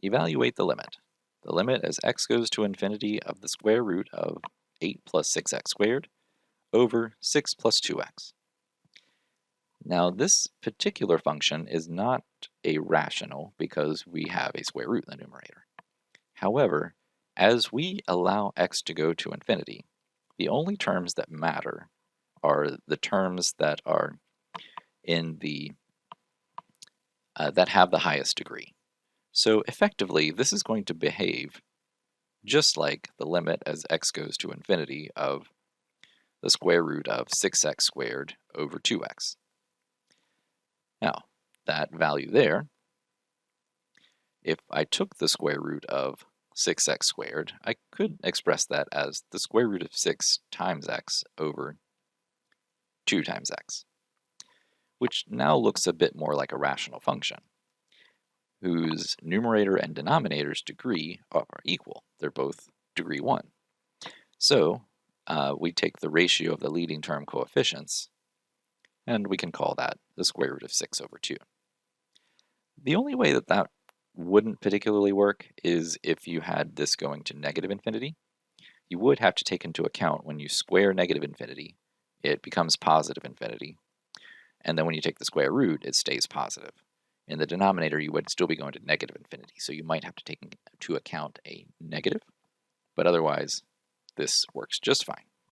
Evaluate the limit. The limit as x goes to infinity of the square root of 8 plus 6x squared over 6 plus 2x. Now this particular function is not a rational because we have a square root in the numerator. However, as we allow x to go to infinity, the only terms that matter are the terms that are in the that have the highest degree. So effectively, this is going to behave just like the limit as x goes to infinity of the square root of 6x squared over 2x. Now, that value there, if I took the square root of 6x squared, I could express that as the square root of 6 times x over 2 times x, which now looks a bit more like a rational function, whose numerator and denominator's degree are equal. They're both degree 1. So we take the ratio of the leading term coefficients, and we can call that the square root of 6 over 2. The only way that that wouldn't particularly work is if you had this going to negative infinity. You would have to take into account when you square negative infinity, it becomes positive infinity. And then when you take the square root, it stays positive. In the denominator, you would still be going to negative infinity, so you might have to take into account a negative, but otherwise, this works just fine.